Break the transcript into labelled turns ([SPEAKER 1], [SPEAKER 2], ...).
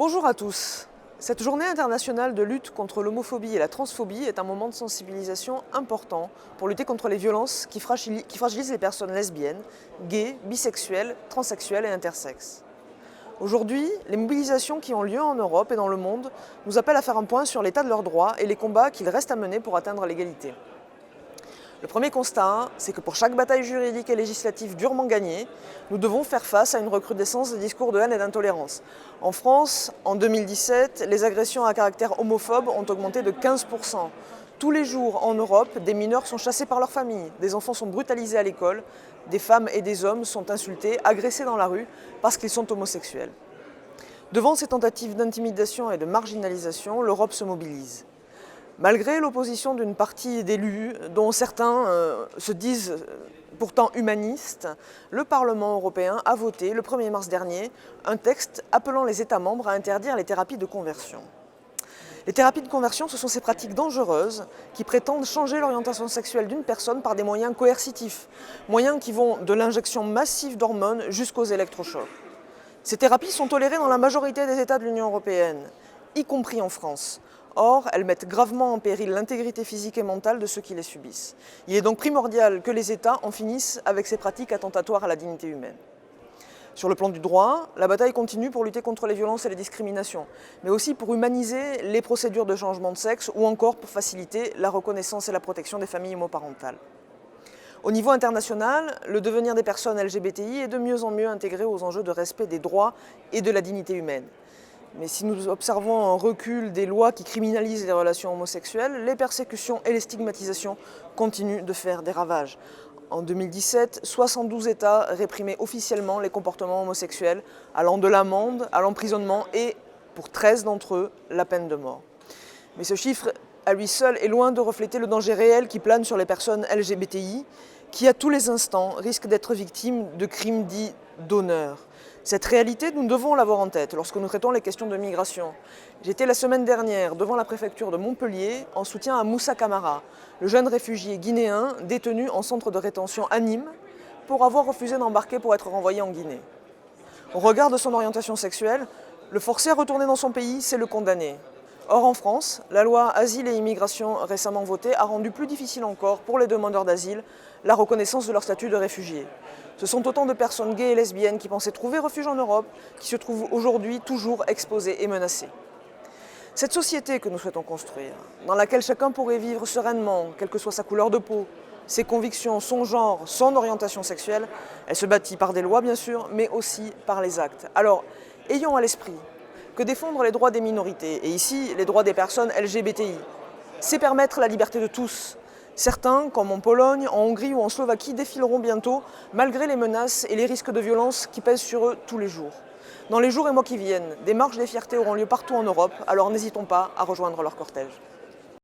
[SPEAKER 1] Bonjour à tous. Cette journée internationale de lutte contre l'homophobie et la transphobie est un moment de sensibilisation important pour lutter contre les violences qui fragilisent les personnes lesbiennes, gays, bisexuelles, transsexuelles et intersexes. Aujourd'hui, les mobilisations qui ont lieu en Europe et dans le monde nous appellent à faire un point sur l'état de leurs droits et les combats qu'il reste à mener pour atteindre l'égalité. Le premier constat, c'est que pour chaque bataille juridique et législative durement gagnée, nous devons faire face à une recrudescence des discours de haine et d'intolérance. En France, en 2017, les agressions à caractère homophobe ont augmenté de 15%. Tous les jours en Europe, des mineurs sont chassés par leur famille, des enfants sont brutalisés à l'école, des femmes et des hommes sont insultés, agressés dans la rue parce qu'ils sont homosexuels. Devant ces tentatives d'intimidation et de marginalisation, l'Europe se mobilise. Malgré l'opposition d'une partie d'élus, dont certains se disent pourtant humanistes, le Parlement européen a voté le 1er mars dernier un texte appelant les États membres à interdire les thérapies de conversion. Les thérapies de conversion, ce sont ces pratiques dangereuses qui prétendent changer l'orientation sexuelle d'une personne par des moyens coercitifs, moyens qui vont de l'injection massive d'hormones jusqu'aux électrochocs. Ces thérapies sont tolérées dans la majorité des États de l'Union européenne, y compris en France. Or, elles mettent gravement en péril l'intégrité physique et mentale de ceux qui les subissent. Il est donc primordial que les États en finissent avec ces pratiques attentatoires à la dignité humaine. Sur le plan du droit, la bataille continue pour lutter contre les violences et les discriminations, mais aussi pour humaniser les procédures de changement de sexe ou encore pour faciliter la reconnaissance et la protection des familles homoparentales. Au niveau international, le devenir des personnes LGBTI est de mieux en mieux intégré aux enjeux de respect des droits et de la dignité humaine. Mais si nous observons un recul des lois qui criminalisent les relations homosexuelles, les persécutions et les stigmatisations continuent de faire des ravages. En 2017, 72 États réprimaient officiellement les comportements homosexuels, allant de l'amende à l'emprisonnement et, pour 13 d'entre eux, la peine de mort. Mais ce chiffre, à lui seul, est loin de refléter le danger réel qui plane sur les personnes LGBTI, qui à tous les instants risquent d'être victimes de crimes dits d'honneur. Cette réalité, nous devons l'avoir en tête lorsque nous traitons les questions de migration. J'étais la semaine dernière devant la préfecture de Montpellier en soutien à Moussa Camara, le jeune réfugié guinéen détenu en centre de rétention à Nîmes pour avoir refusé d'embarquer pour être renvoyé en Guinée. Au regard de son orientation sexuelle, le forcer à retourner dans son pays, c'est le condamner. Or en France, la loi Asile et Immigration récemment votée a rendu plus difficile encore pour les demandeurs d'asile la reconnaissance de leur statut de réfugié. Ce sont autant de personnes gays et lesbiennes qui pensaient trouver refuge en Europe, qui se trouvent aujourd'hui toujours exposées et menacées. Cette société que nous souhaitons construire, dans laquelle chacun pourrait vivre sereinement, quelle que soit sa couleur de peau, ses convictions, son genre, son orientation sexuelle, elle se bâtit par des lois bien sûr, mais aussi par les actes. Alors, ayons à l'esprit que défendre les droits des minorités, et ici les droits des personnes LGBTI, c'est permettre la liberté de tous. Certains, comme en Pologne, en Hongrie ou en Slovaquie, défileront bientôt, malgré les menaces et les risques de violence qui pèsent sur eux tous les jours. Dans les jours et mois qui viennent, des marches des fiertés auront lieu partout en Europe, alors n'hésitons pas à rejoindre leur cortège.